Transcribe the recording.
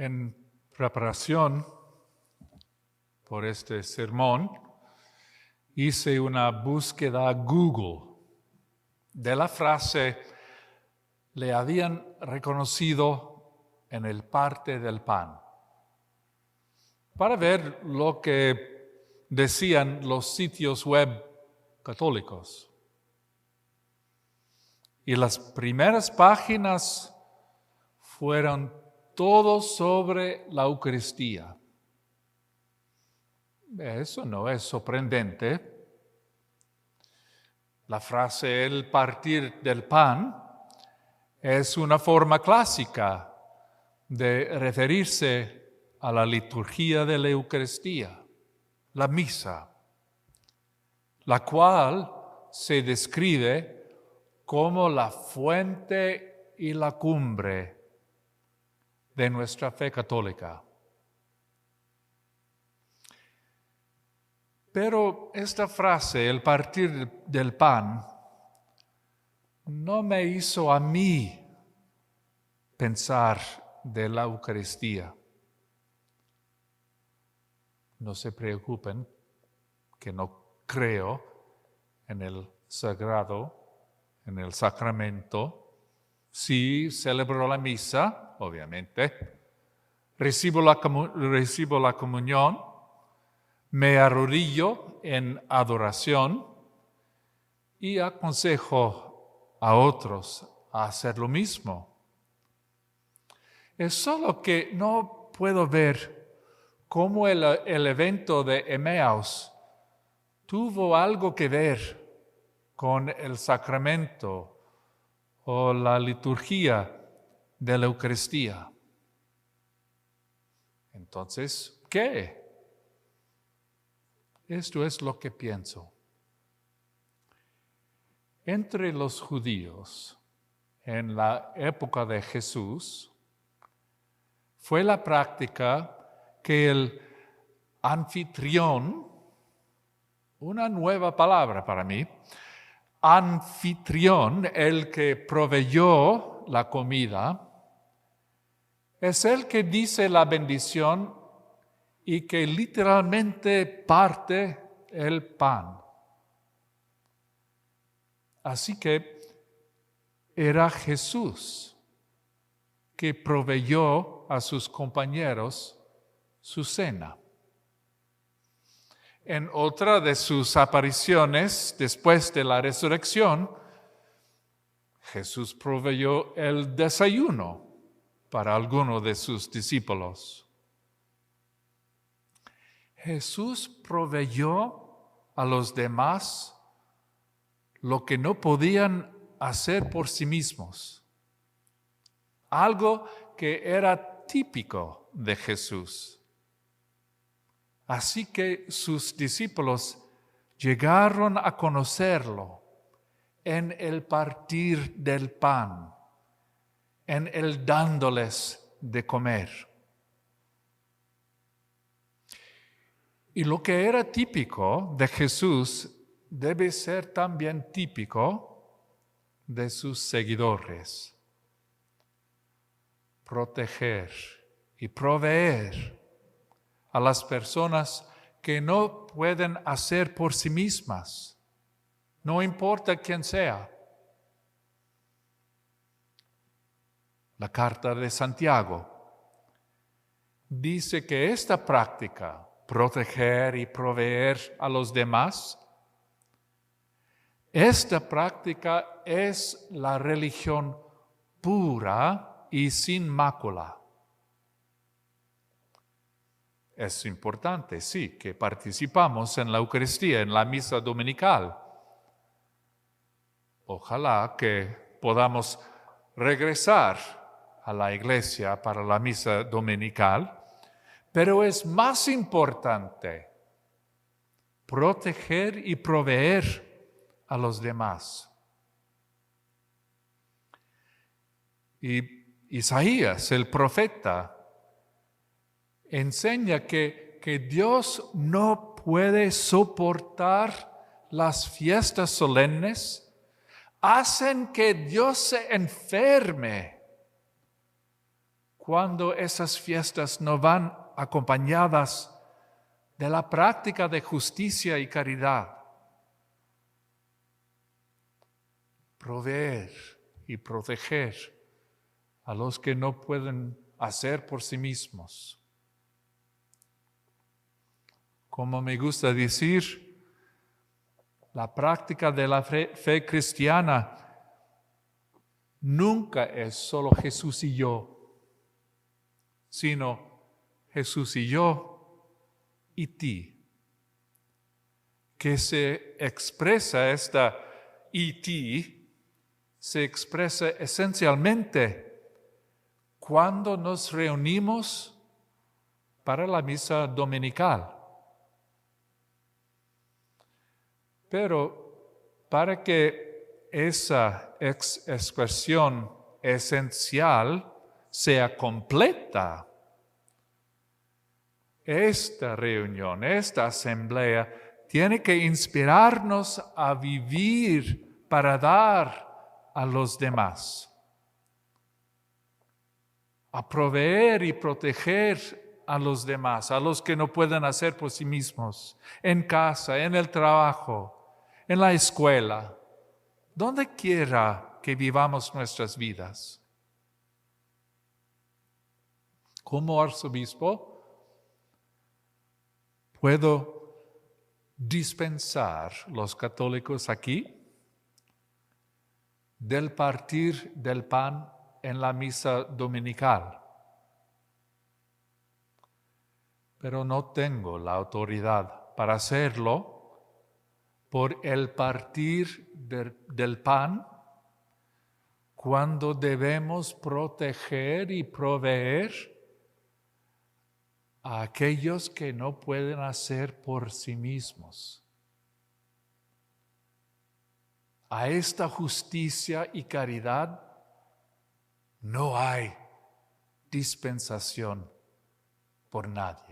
En preparación por este sermón, hice una búsqueda Google de la frase "le habían reconocido en el parte del pan", para ver lo que decían los sitios web católicos. Y las primeras páginas fueron todo sobre la Eucaristía. Eso no es sorprendente. La frase "el partir del pan" es una forma clásica de referirse a la liturgia de la Eucaristía, la misa, la cual se describe como la fuente y la cumbre de nuestra fe católica. Pero esta frase, "el partir del pan", no me hizo a mí pensar de la Eucaristía. No se preocupen que no creo en el sagrado, en el sacramento. Sí, celebro la misa, obviamente. Recibo la comunión. Me arrodillo en adoración y aconsejo a otros a hacer lo mismo. Es solo que no puedo ver cómo el evento de Emmaus tuvo algo que ver con el sacramento o la liturgia de la Eucaristía. Entonces, ¿qué? Esto es lo que pienso. Entre los judíos, en la época de Jesús, fue la práctica que el anfitrión, una nueva palabra para mí, anfitrión, el que proveyó la comida, es el que dice la bendición y que literalmente parte el pan. Así que era Jesús que proveyó a sus compañeros su cena. En otra de sus apariciones después de la resurrección, Jesús proveyó el desayuno para algunos de sus discípulos. Jesús proveyó a los demás lo que no podían hacer por sí mismos. Algo que era típico de Jesús. Así que sus discípulos llegaron a conocerlo en el partir del pan, en el dándoles de comer. Y lo que era típico de Jesús debe ser también típico de sus seguidores. Proteger y proveer a las personas que no pueden hacer por sí mismas, no importa quién sea. La carta de Santiago dice que esta práctica, proteger y proveer a los demás, esta práctica es la religión pura y sin mácula. Es importante, sí, que participamos en la Eucaristía, en la misa dominical. Ojalá que podamos regresar a la iglesia para la misa dominical, pero es más importante proteger y proveer a los demás. Y Isaías, el profeta, enseña que Dios no puede soportar las fiestas solemnes, hacen que Dios se enferme cuando esas fiestas no van acompañadas de la práctica de justicia y caridad. Proveer y proteger a los que no pueden hacer por sí mismos. Como me gusta decir, la práctica de la fe cristiana nunca es solo Jesús y yo, sino Jesús y yo y ti. Que se expresa esta y ti, se expresa esencialmente cuando nos reunimos para la misa dominical. Pero para que esa expresión esencial sea completa, esta reunión, esta asamblea, tiene que inspirarnos a vivir para dar a los demás, a proveer y proteger a los demás, a los que no pueden hacer por sí mismos, en casa, en el trabajo, en la escuela, donde quiera que vivamos nuestras vidas. Como arzobispo, puedo dispensar los católicos aquí del partir del pan en la misa dominical. Pero no tengo la autoridad para hacerlo por el partir del pan cuando debemos proteger y proveer a aquellos que no pueden hacer por sí mismos. A esta justicia y caridad no hay dispensación por nadie.